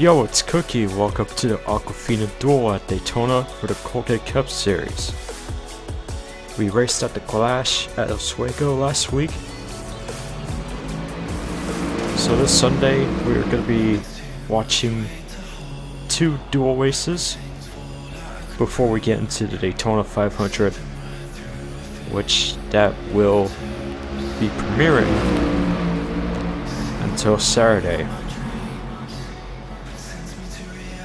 Yo, it's Cookie. Welcome to the Aquafina Duel at Daytona for the Colgate Cup Series. We raced at the Clash at Oswego last week. So this Sunday, we're going to be watching 2 duel races before we get into the Daytona 500, which that will be premiering until Saturday.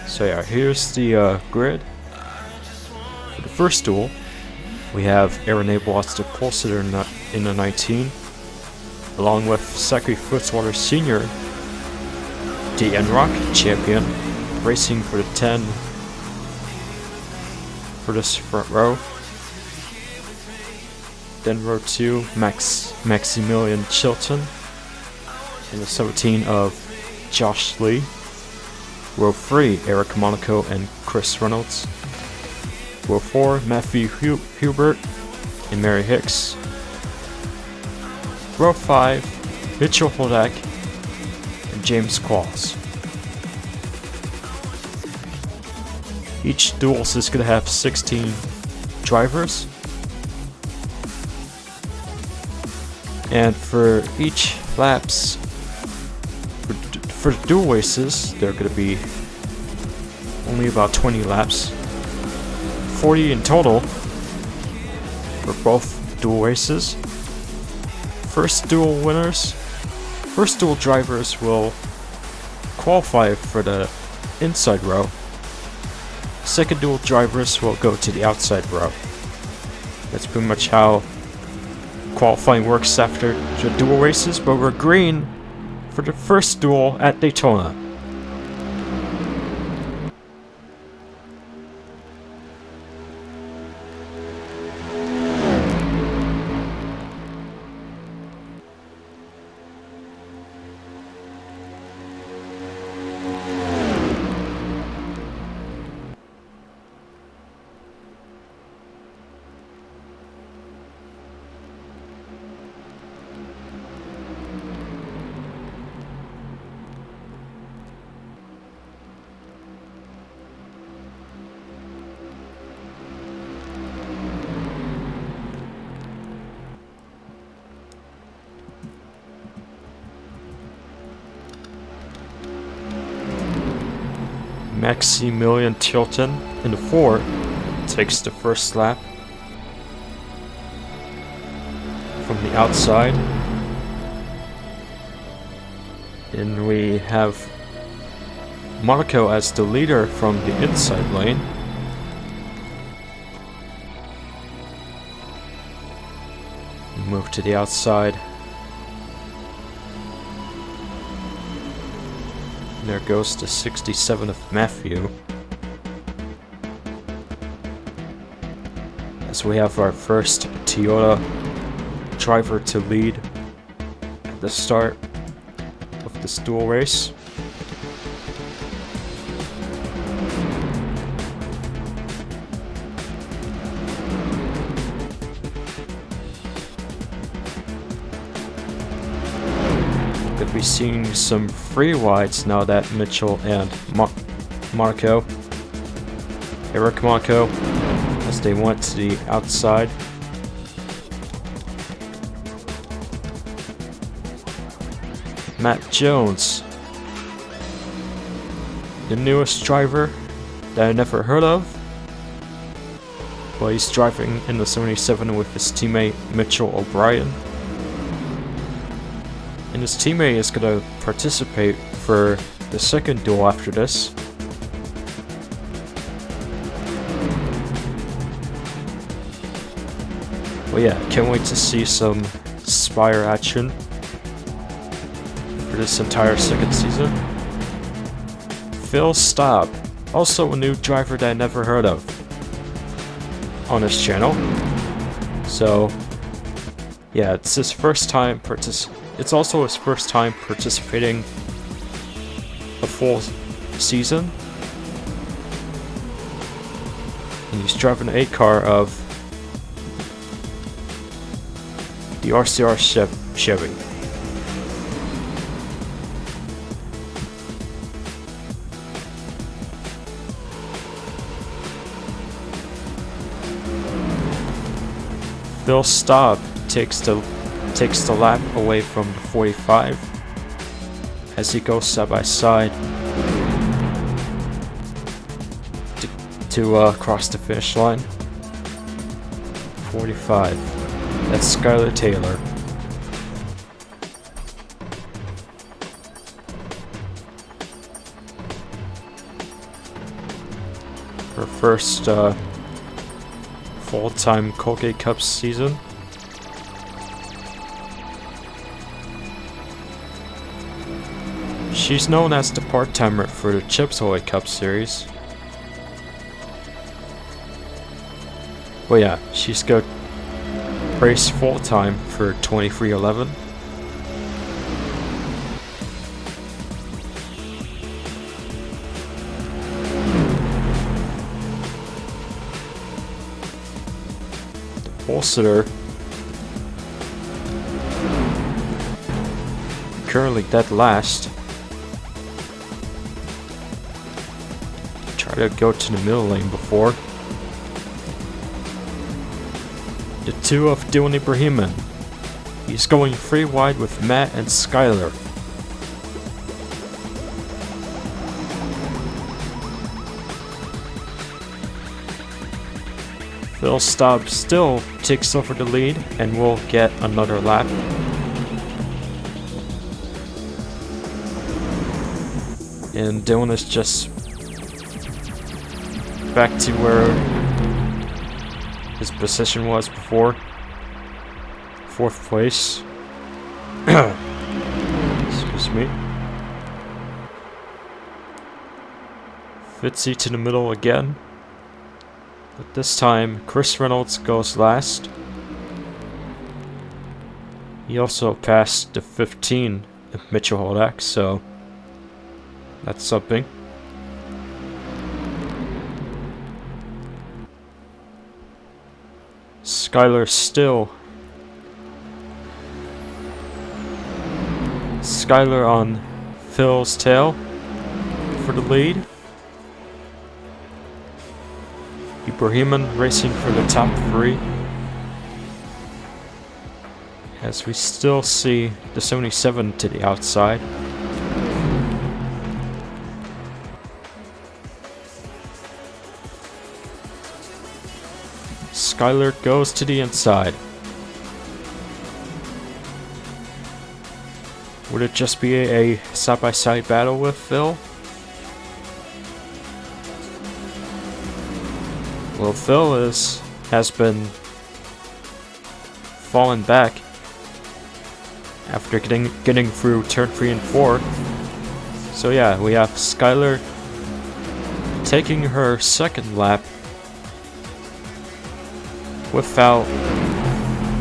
So yeah, here's the grid. For the first duel, we have Aaron Abel's the pole sitter in the 19, along with Zachary Fitzwater Sr., the NROL champion, racing for the 10 for this front row. Then row 2, Maximilian Chilton, and the 17 of Josh Lee. Row 3, Eric Monaco and Chris Reynolds. Row 4, Matthew Hubert and Mary Hicks. Row 5, Mitchell Holdak and James Qualls. Each duels is going to have 16 drivers. And for each laps, for the dual races, they're going to be only about 20 laps. 40 in total for both dual races. First dual drivers will qualify for the inside row. Second dual drivers will go to the outside row. That's pretty much how qualifying works after the dual races, but we're green for the first duel at Daytona. Maximilian Chilton in the 4 takes the first lap from the outside. And we have Monaco as the leader from the inside lane. Move to the outside. There goes the 67 of Matthew. As we have our first Toyota driver to lead at the start of this dual race. Could be seeing some free wides now that Mitchell and Monaco, Eric Monaco, as they went to the outside. Matt Jones, the newest driver that I never heard of, but he's driving in the 77 with his teammate Mitchell O'Brien. And his teammate is going to participate for the second duel after this. Well, yeah, can't wait to see some Spire action for this entire second season. Phil Staub, also a new driver that I never heard of on this channel. So, yeah, it's his first time It's also his first time participating a full season. And he's driving an 8 car of the RCR Chevy. Phil Staub takes the lap away from the 45 as he goes side by side to cross the finish line. 45. That's Skylar Taylor. Her first full-time Colgate Cup season. She's known as the part-timer for the Chips Ahoy Cup series. But yeah, she's got race full-time for 2311. Pole sitter currently dead last. Try to go to the middle lane before. The two of Duel and Ibrahiman. He's going free wide with Matt and Skylar. Phil Staub still takes over the lead and will get another lap. And Dylan is just back to where his position was before. 4th place. Excuse me. Fitzy to the middle again. But this time, Chris Reynolds goes last. He also passed the 15 of Mitchell Holdak, so that's something. Skylar on Phil's tail for the lead. Ibrahiman racing for the top 3. As we still see the 77 to the outside. Skylar goes to the inside. Would it just be a side-by-side battle with Phil? Well, Phil has been falling back after getting through turn 3 and 4. So yeah, we have Skylar taking her second lap without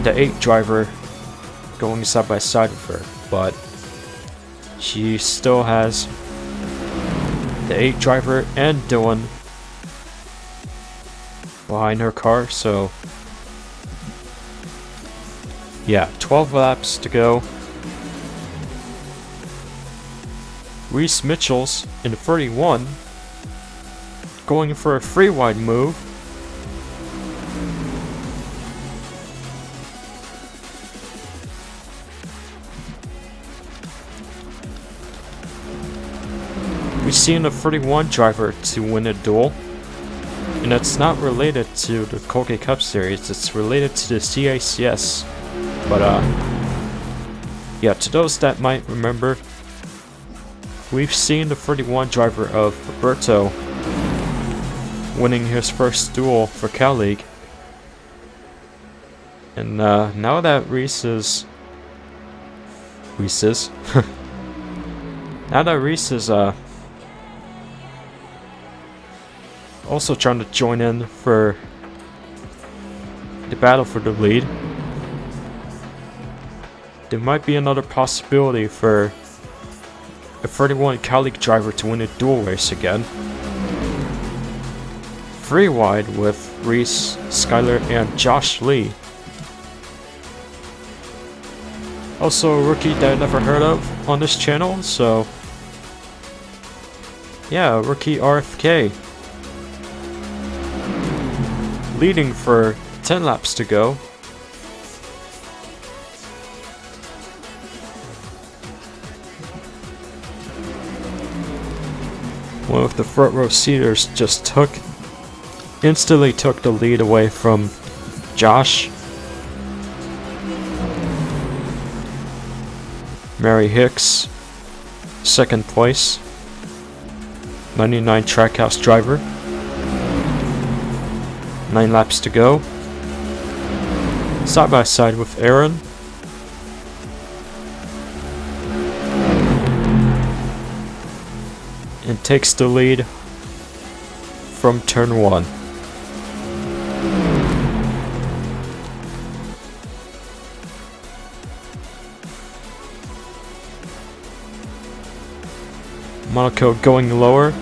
the 8 driver going side by side with her, but she still has the 8 driver and Dylan behind her car, so yeah, 12 laps to go. Reese Mitchell's in 31, going for a free wide move. We've seen a 31 driver to win a duel. And it's not related to the Colgate Cup Series, it's related to the CACS. But yeah, to those that might remember, we've seen the 31 driver of Roberto winning his first duel for Cal League. And now that Reese is also trying to join in for the battle for the lead, there might be another possibility for a 31 Cal League driver to win a duel race again. Free wide with Reese, Skylar, and Josh Lee. Also a rookie that I never heard of on this channel, so yeah, rookie RFK. Leading for 10 laps to go. of the front row seaters just instantly took the lead away from Josh. Mary Hicks, second place. 99 Trackhouse driver. 9 laps to go. Side by side with Aaron. And takes the lead from turn 1. Monaco going lower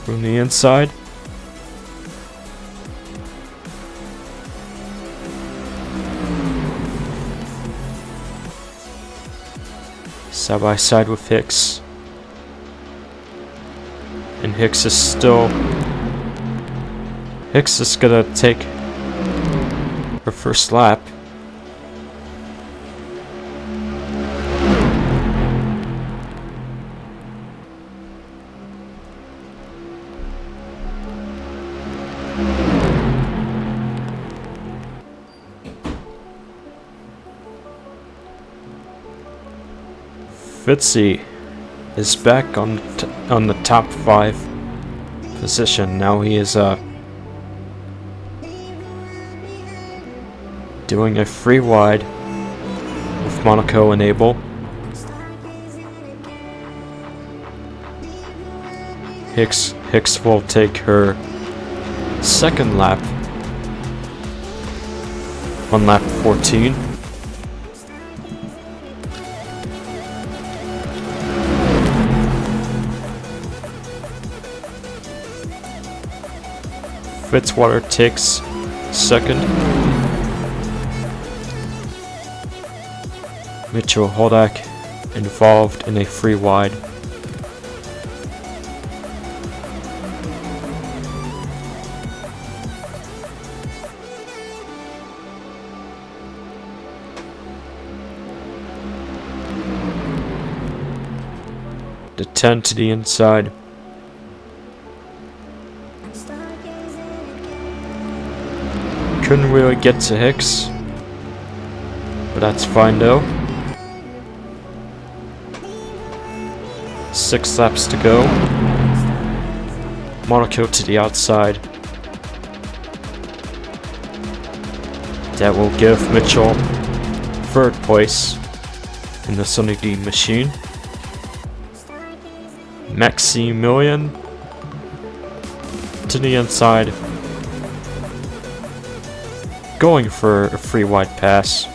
from the inside. Side by side with Hicks. And Hicks is gonna take her first lap. Fitzy is back on the top 5 position. Now he is doing a free wide with Monaco and Abel. Hicks will take her second lap on lap 14. Fitzwater takes second. Mitchell Holdak involved in a free wide. The 10 to the inside. Couldn't really get to Hicks, but that's fine though. 6 laps to go. Monaco to the outside. That will give Mitchell third place in the Sunny D machine. Maximilian to the inside, going for a free wide pass.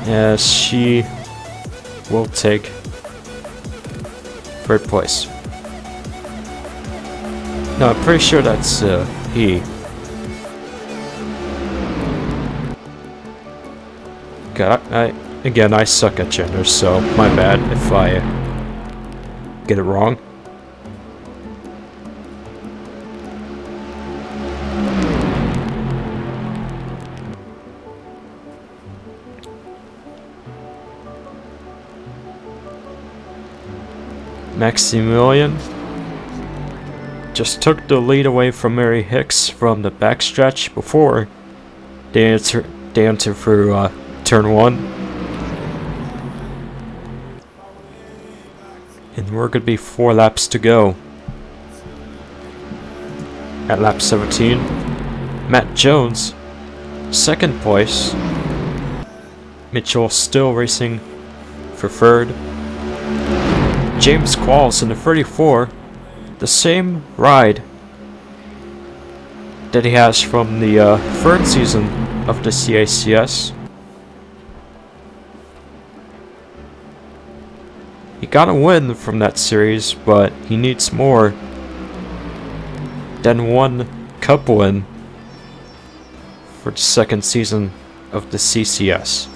As she will take third place. No, I'm pretty sure that's he. God, again, I suck at gender, so my bad if I get it wrong. Maximilian just took the lead away from Mary Hicks from the backstretch before they enter for turn 1. And we're gonna be 4 laps to go. At lap 17, Matt Jones, second place. Mitchell still racing for third. James Qualls in the 34, the same ride that he has from the third season of the CACS. He got a win from that series, but he needs more than one cup win for the second season of the CCS.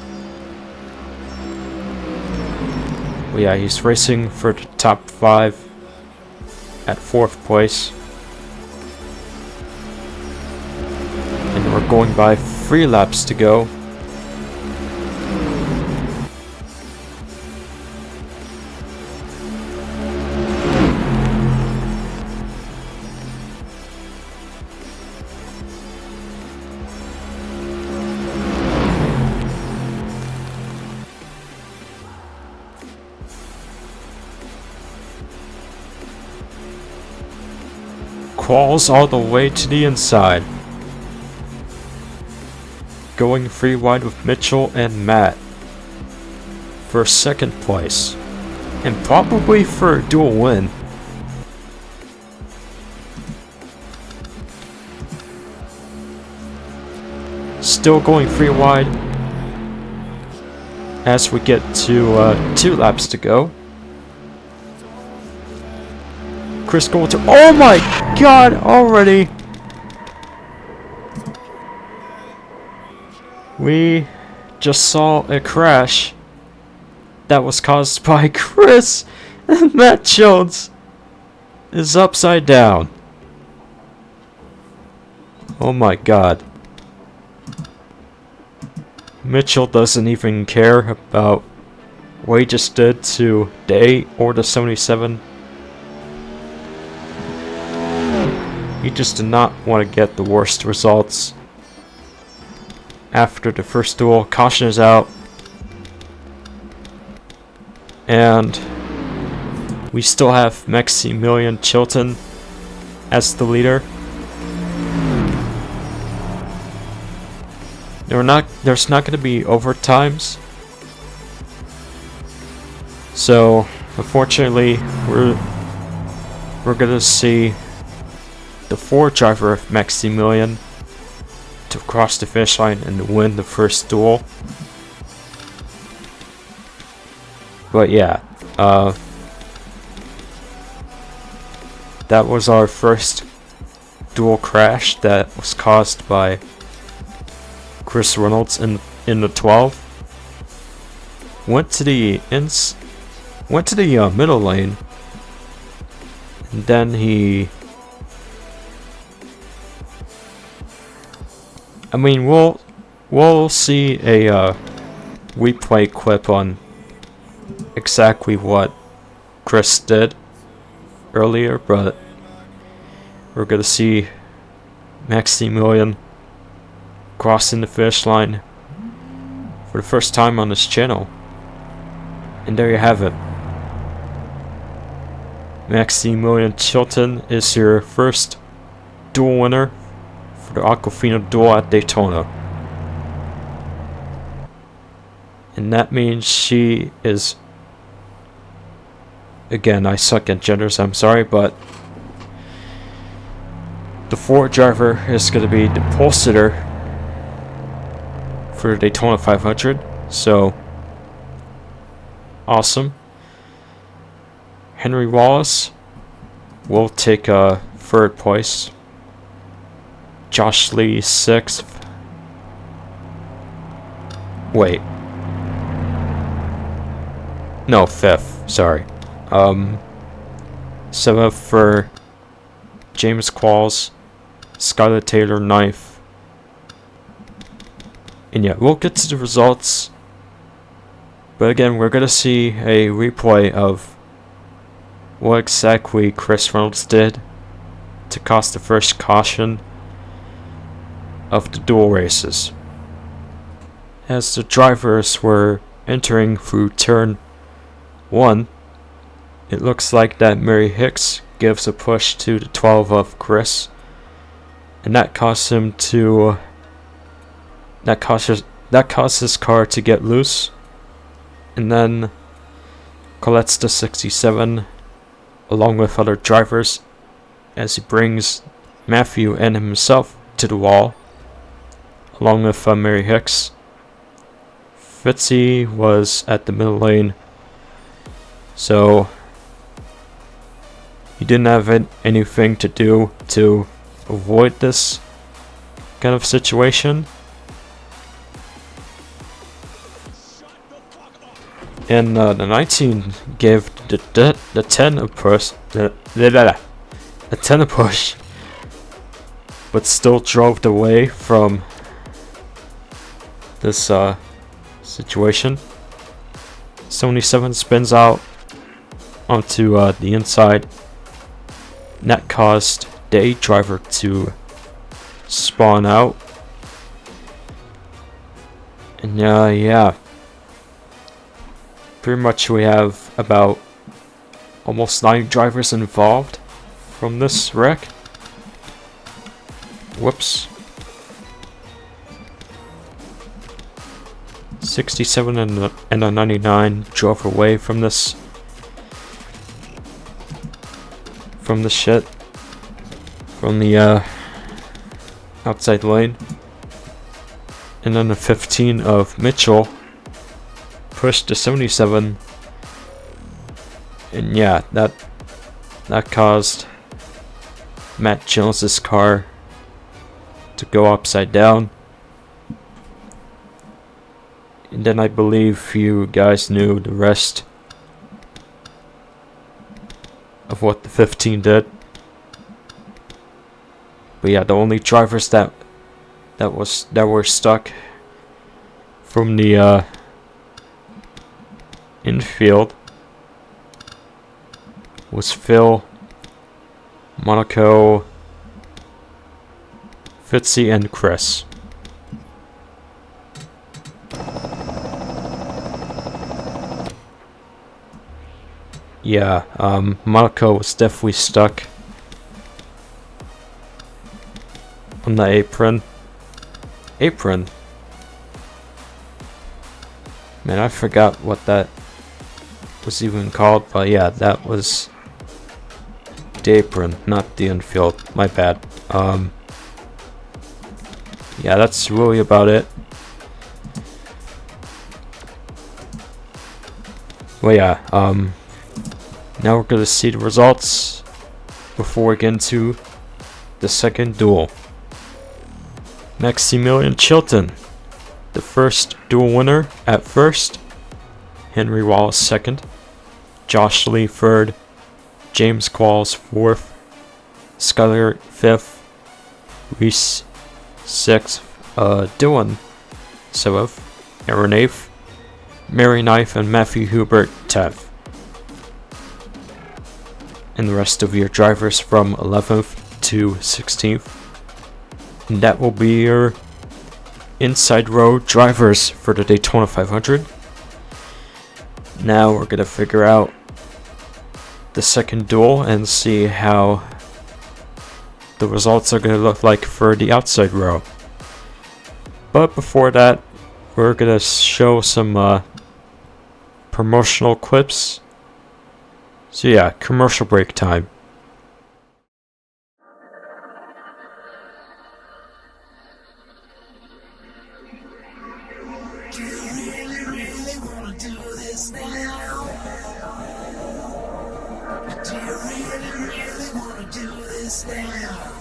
Well, yeah, he's racing for the top 5 at 4th place. And we're going by 3 laps to go. Quals all the way to the inside. Going free wide with Mitchell and Matt for second place. And probably for a dual win. Still going free wide as we get to 2 laps to go. Chris going to, oh my god, already. We just saw a crash that was caused by Chris, and Matt Jones is upside down. Oh my god. Mitchell doesn't even care about what he just did to Day or the 77. He just did not want to get the worst results. After the first duel, caution is out. And we still have Maximilian Chilton as the leader. There's not going to be overtimes. So, unfortunately, we're going to see the 4 driver of Maximilian to cross the finish line and win the first duel. But yeah, that was our first duel crash that was caused by Chris Reynolds in the 12. Went to the middle lane, and then he. I mean, we'll see a replay clip on exactly what Chris did earlier, but we're gonna see Maximilian crossing the finish line for the first time on this channel. And there you have it. Maximilian Chilton is your first duel winner for the Aquafina duel at Daytona. And that means she is, again, I suck at genders, I'm sorry, but the 4 driver is going to be the pole sitter for the Daytona 500. So awesome. Henry Wallace will take 3rd place. Josh Lee 6th. Wait. No, 5th. Sorry. 7th for James Qualls. Skylar Taylor 9th. And yeah, we'll get to the results. But again, we're gonna see a replay of what exactly Chris Reynolds did to cost the first caution of the duel races. As the drivers were entering through turn 1, it looks like that Mary Hicks gives a push to the 12 of Chris, and that causes him to that caused his car to get loose. And then collects the 67 along with other drivers as he brings Matthew and himself to the wall along with Mary Hicks. Fitzy was at the middle lane, so he didn't have anything to do to avoid this kind of situation. And the 19 gave the 10 a push, the 10 a push, but still drove away from this situation. 77 spins out onto the inside. And that caused Day driver to spawn out. And yeah. Pretty much we have about almost 9 drivers involved from this wreck. Whoops. 67 and a 99 drove away from this. From the shit. From the outside lane. And then the 15 of Mitchell pushed to 77. And yeah, that caused Matt Jones's car to go upside down. And then I believe you guys knew the rest of what the 15 did. But yeah, the only drivers that were stuck from the infield was Phil, Monaco, Fitzy, and Chris. Yeah, Monaco was definitely stuck on the apron. Man, I forgot what that was even called, but yeah, that was the apron, not the infield. My bad. Yeah, that's really about it. Well, yeah, now we're gonna see the results before we get into the second duel. Maximilian Chilton, the first duel winner at first. Henry Wallace second. Josh Lee third. James Qualls fourth. Skyler fifth. Reese sixth. Dylan seventh. Aaron eighth. Mary ninth, and Matthew Hubert 10th. And the rest of your drivers from 11th to 16th. And that will be your inside row drivers for the Daytona 500. Now we're going to figure out the second duel and see how the results are going to look like for the outside row. But before that, we're going to show some promotional clips. So yeah, commercial break time. Do you really wanna do this now? Do you really wanna do this now?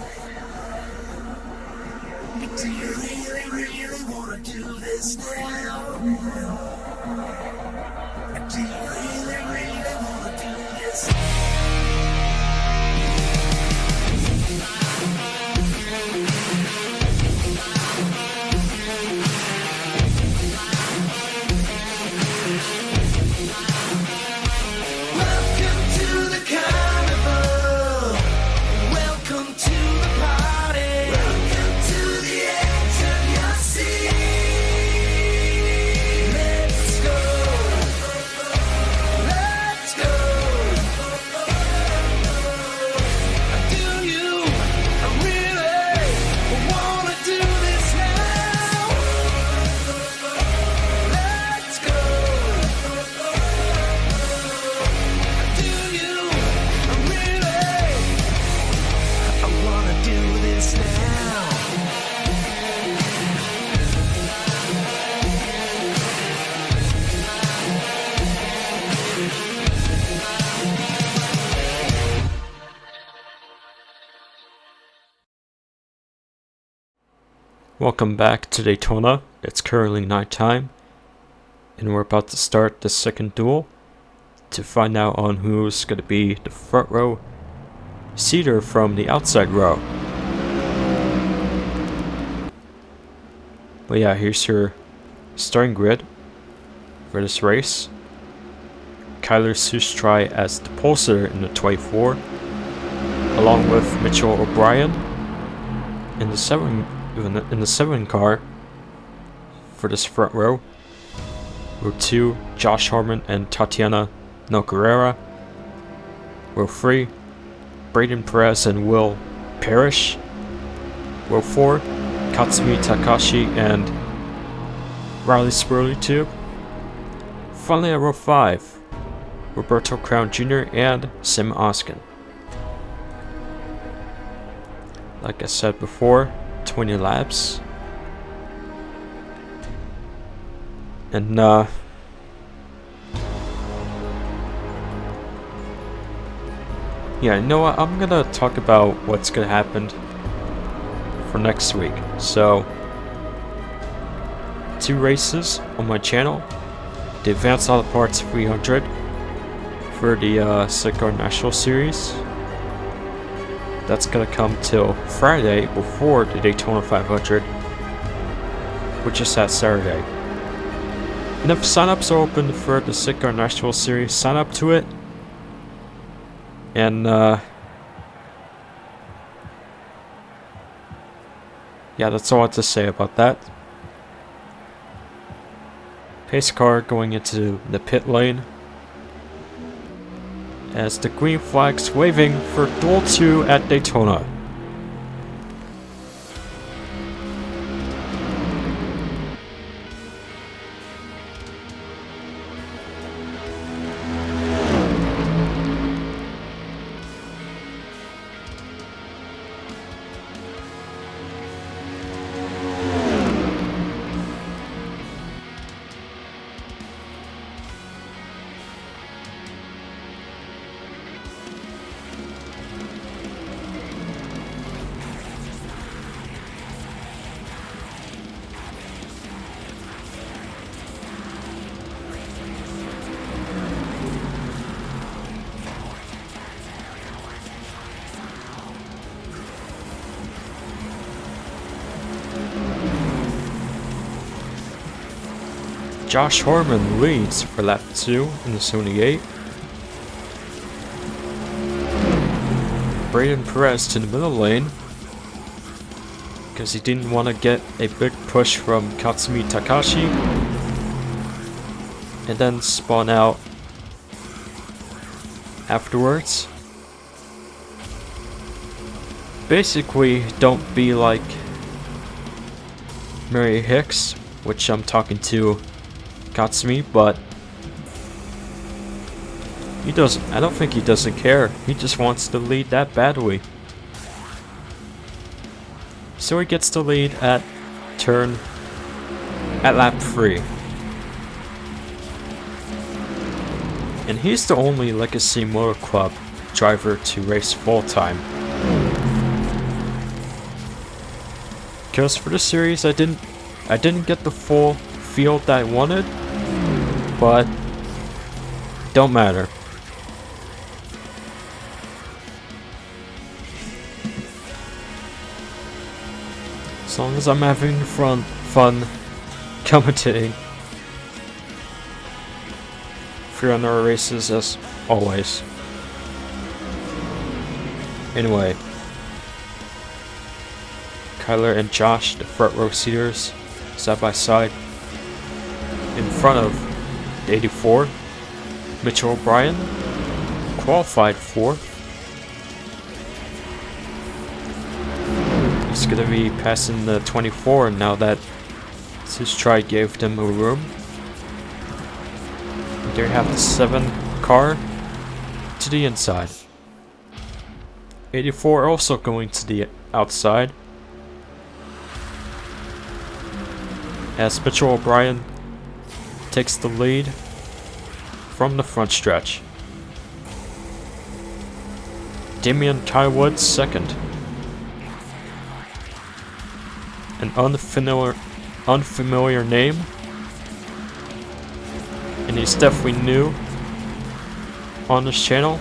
Do you really wanna do this now? Do you really wanna do this? Welcome to the carnival. Welcome to the party. Welcome to the edge of your seat. Let's go. Let's go. Do you really wanna do this now? Let's go. Do you really wanna do this now? Welcome back to Daytona. It's currently nighttime, and we're about to start the second duel to find out on who's going to be the front row seater from the outside row. But yeah, here's your starting grid for this race. Kyler Sustry as the pole sitter in the 24, along with Mitchell O'Brien in the 7 car for this front row. Row 2, Josh Harmon and Tatiana Nogueira. Row 3, Braden Perez and Will Parrish. Row 4, Katsumi Takashi and Riley Spurley Tube. Finally at row 5, Roberto Crown Jr. and Sim Oskin. Like I said before, 20 laps. And yeah, you know what? I'm gonna talk about what's gonna happen for next week. So, 2 races on my channel. The Advanced Auto Parts 300 for the Sidecar National Series. That's gonna come till Friday before the Daytona 500, which is that Saturday. And if signups are open for the Sidecar National Series, sign up to it. And yeah, that's all I have to say about that. Pace car going into the pit lane as the green flag's waving for Duel 2 at Daytona. Josh Horman leads for lap 2 in the Sony 8. Braden Perez to the middle lane because he didn't want to get a big push from Katsumi Takashi and then spawn out afterwards. Basically, don't be like Mary Hicks, which I'm talking to Katsumi, but he doesn't. I don't think he doesn't care. He just wants to lead that badly. So he gets the lead at lap 3. And he's the only Legacy Motor Club driver to race full time. Because for the series I didn't get the full field that I wanted, but don't matter. As long as I'm having fun commentating 300 races as always. Anyway, Kyler and Josh, the front row seaters, side by side. In front of the 84, Mitchell O'Brien, qualified 4th. He's going to be passing the 24 now that his try gave them a room. And there you have the 7 car to the inside. 84 also going to the outside, as Mitchell O'Brien takes the lead from the front stretch. Damian Kywood second. An unfamiliar name, and he's definitely new on this channel.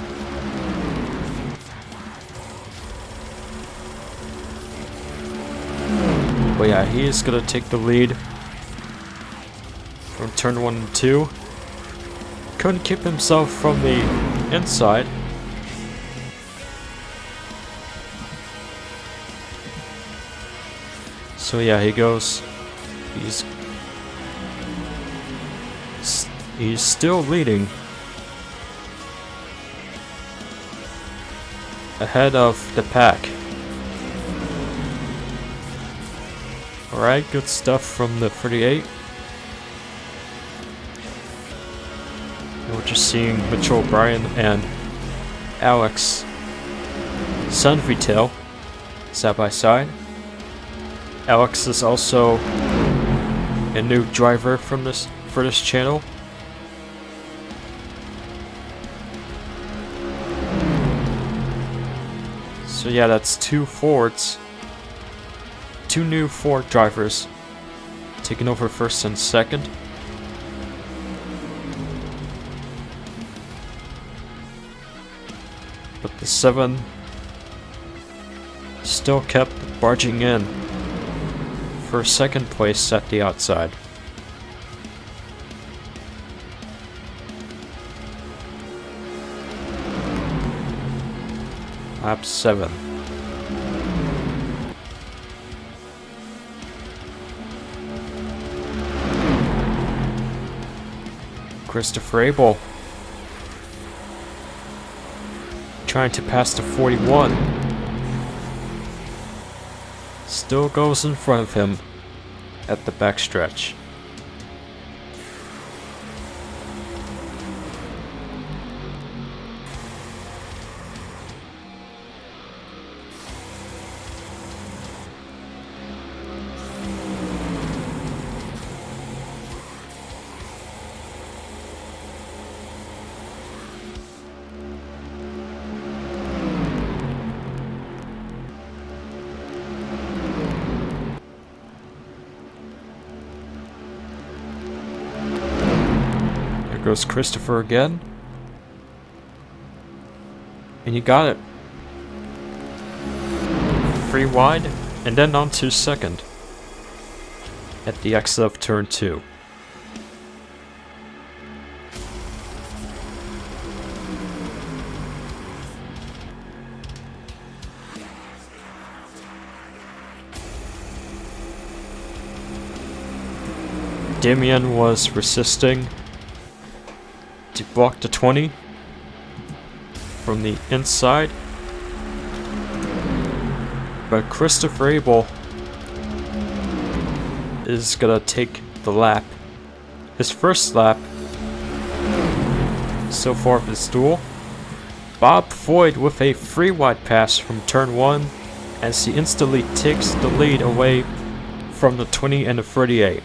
But yeah, he is gonna take the lead from turn 1 and 2. Couldn't keep himself from the inside. So yeah, he goes. He's still leading ahead of the pack. Alright, good stuff from the 38. And we're just seeing Mitchell O'Brien and Alex Sunvitail side by side. Alex is also a new driver for this channel. So yeah, that's two Fords. Two new Ford drivers taking over first and second. But the 7 still kept barging in for second place at the outside. Lap 7. Christopher Abel trying to pass the 41. Still goes in front of him at the backstretch. Goes Christopher again. And you got it. Free wide, and then on to second at the exit of turn 2. Damian was resisting to block the 20 from the inside, but Christopher Abel is gonna take the lap, his first lap so far of this duel. Bob Foyd with a free wide pass from turn 1 as he instantly takes the lead away from the 20 and the 38.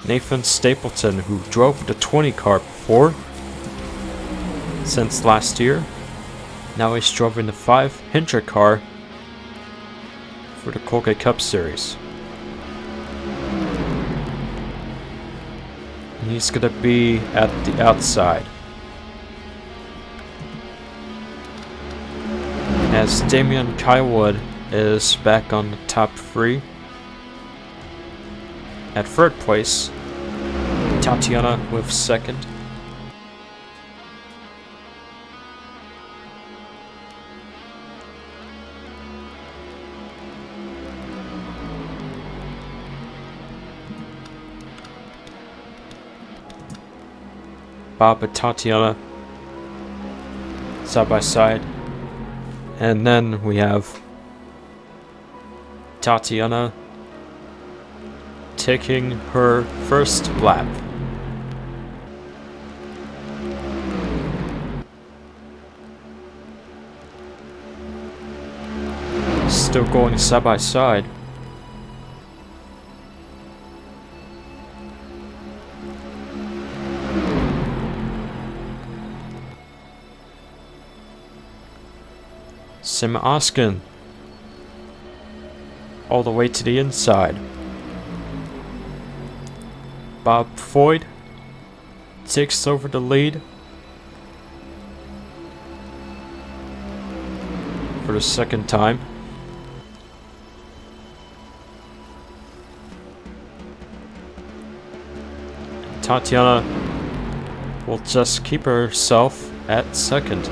Nathan Stapleton, who drove the 20 car before since last year, now he's driving the 500 car for the Colgate Cup Series. And he's gonna be at the outside as Damian Kywood is back on the top 3. At third place, Tatiana with second. Bob and Tatiana side by side. And then we have Tatiana taking her first lap. Still going side by side. Sim Oskin all the way to the inside. Bob Foyd takes over the lead for the second time. Tatiana will just keep herself at second.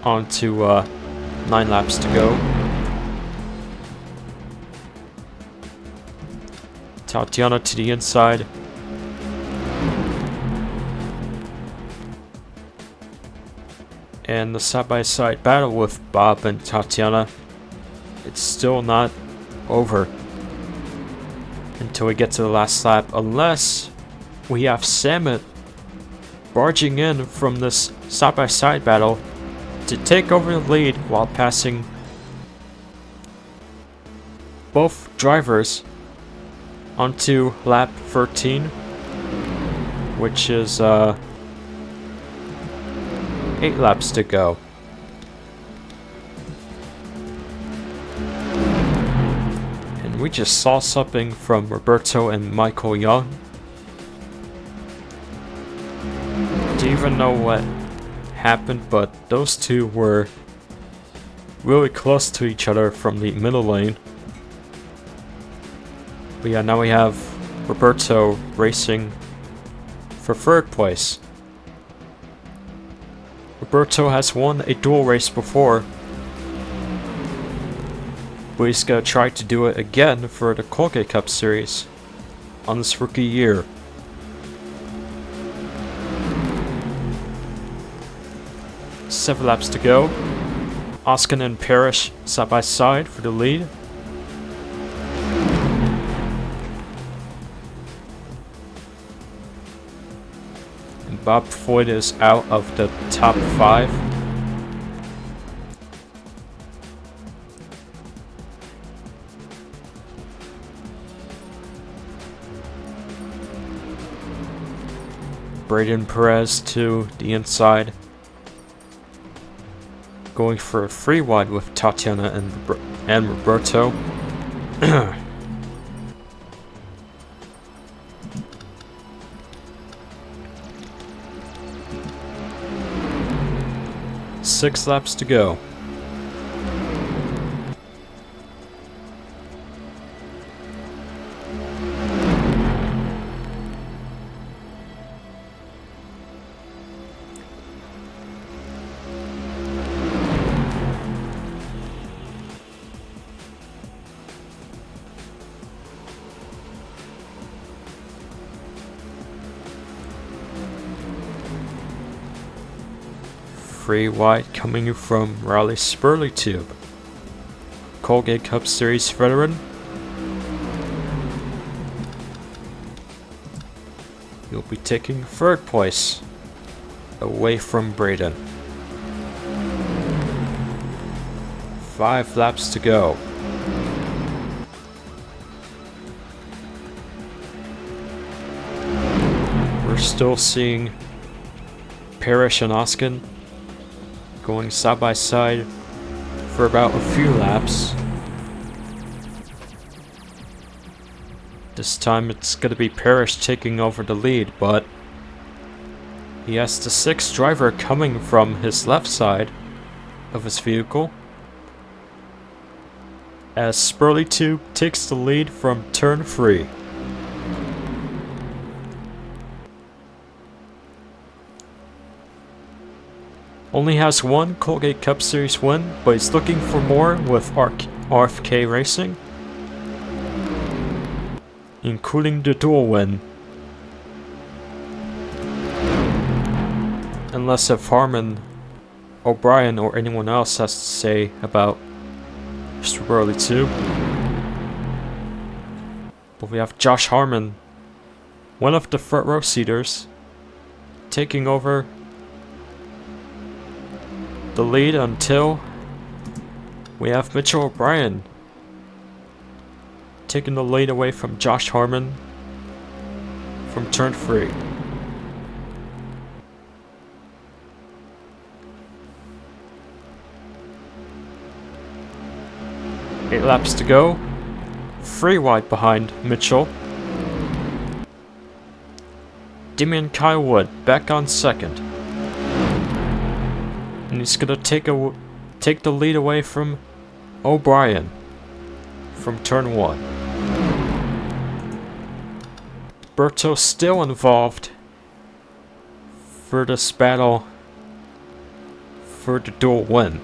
On to 9 laps to go. Tatiana to the inside. And the side-by-side battle with Bob and Tatiana, it's still not over until we get to the last lap, unless we have Samet barging in from this side-by-side battle to take over the lead while passing both drivers onto lap 13, which is 8 laps to go. And we just saw something from Roberto and Michael Young. Do you even know what happened? But those two were really close to each other from the middle lane. But yeah, now we have Roberto racing for 3rd place. Roberto has won a duel race before, but he's gonna try to do it again for the Colgate Cup Series on his rookie year. Seven laps to go. Oskin and Parrish side by side for the lead. And Bob Foyt is out of the top 5. Braden Perez to the inside, going for a free wide with Tatiana and Roberto. Six laps to go. Free wide coming from Riley Spurley Tube, Colgate Cup Series veteran. He'll be taking 3rd place away from Braden. 5 laps to go. We're still seeing Parrish and Oskin going side by side for about a few laps. This time it's gonna be Parrish taking over the lead, but he has the 6th driver coming from his left side of his vehicle, as Spurley Tube takes the lead from turn 3. Only has 1 Colgate Cup Series win, but he's looking for more with RFK Racing, including the duel win. Unless if Harmon, O'Brien, or anyone else has to say about Spurley Tube. But we have Josh Harmon, one of the front row seaters, taking over the lead until we have Mitchell O'Brien taking the lead away from Josh Harmon from turn 3. Eight laps to go. 3 wide behind Mitchell. Damian Kylewood back on 2nd. And he's gonna take the lead away from O'Brien from turn 1. Berto still involved for this battle for the duel win.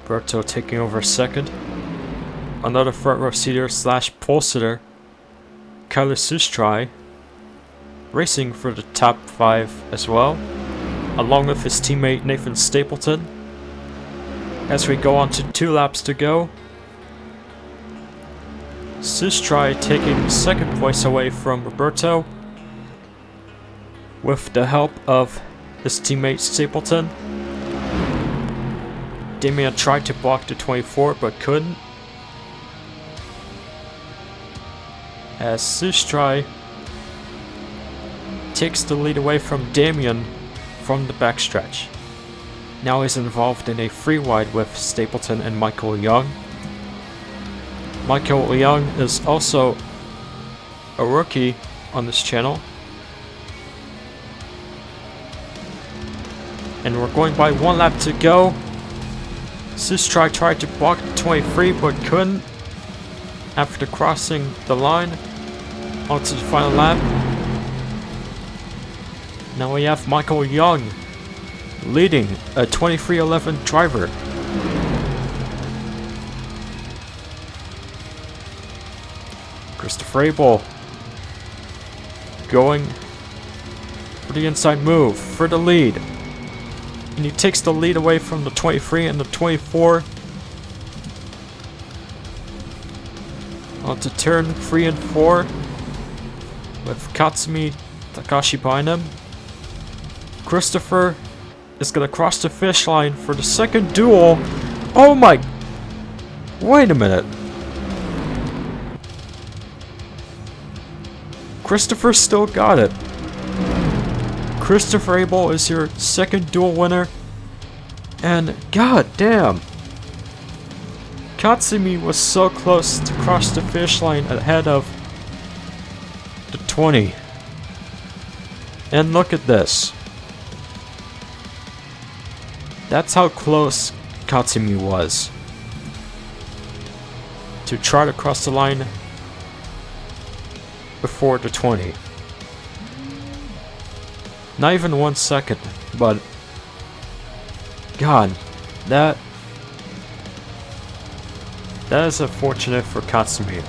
Berto taking over second. Another front row seater slash pole sitter, Kyler Sustry, racing for the top 5 as well, along with his teammate Nathan Stapleton. As we go on to 2 laps to go, Sustry taking second place away from Roberto with the help of his teammate Stapleton. Damian tried to block the 24 but couldn't, as Sustry takes the lead away from Damian from the backstretch. Now he's involved in a free wide with Stapleton and Michael Young. Michael Young is also a rookie on this channel. And we're going by 1 lap to go. Sustry tried to block the 23 but couldn't after crossing the line onto the final lap. Now we have Michael Young leading a 23:11 driver. Christopher Abel going for the inside move for the lead. And he takes the lead away from the 23 and the 24. Onto turn 3 and 4 with Katsumi Takashi behind him. Christopher is gonna cross the finish line for the second duel. Oh my! Wait a minute. Christopher still got it. Christopher Abel is your second duel winner. And god damn. Katsumi was so close to cross the finish line ahead of the 20. And look at this. That's how close Katsumi was to try to cross the line before the 20. Not even 1 second, but god, that is unfortunate for Katsumi.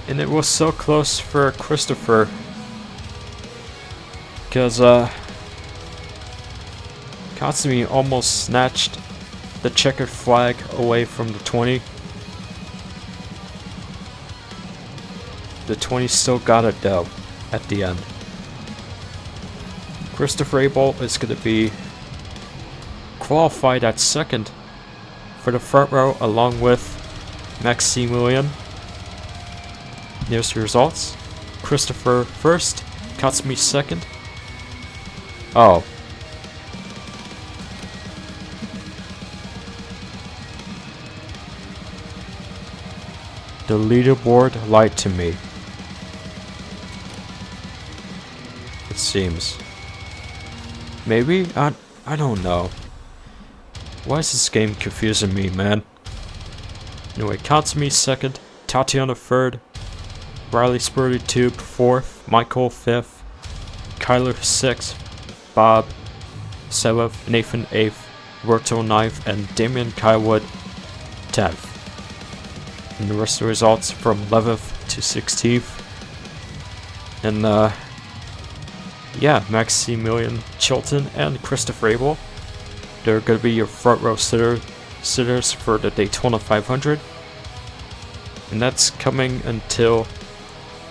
And it was so close for Christopher, because Katsumi almost snatched the checkered flag away from the 20. The 20 still got it though at the end. Christopher Abel is going to be qualified at second for the front row along with Maximilian. Here's the results. Christopher first, Katsumi second. Oh. The leaderboard lied to me. It seems. Maybe? I don't know. Why is this game confusing me, man? Anyway, Katsumi second, Tatiana third, Riley Spurdy Tube fourth, Michael fifth, Kyler sixth, Bob seventh, Nathan eighth, Roberto ninth, and Damian Kaiwood 10th. And the rest of the results from 11th to 16th. And yeah, Maximilian Chilton and Christopher Abel, they're going to be your front row sitters for the Daytona 500. And that's coming until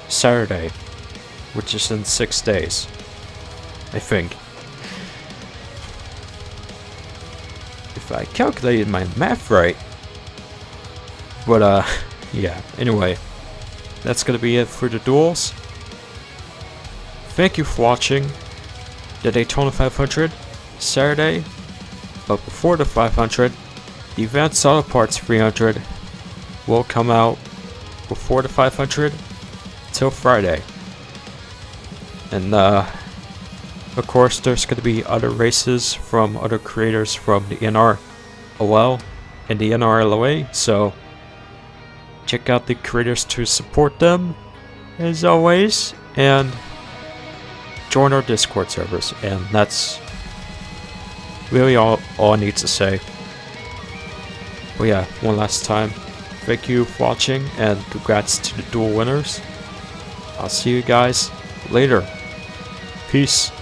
Saturday, which is in 6 days, I think. If I calculated my math right. But yeah, anyway, that's gonna be it for the duels. Thank you for watching the Daytona 500 Saturday, but before the 500, the Advanced Auto Parts 300 will come out before the 500 till Friday. And of course, there's gonna be other races from other creators from the NROL and the NRLOA, so check out the creators to support them, as always, and join our Discord servers. And that's really all I need to say. But yeah, one last time, thank you for watching and congrats to the Duel winners. I'll see you guys later. Peace.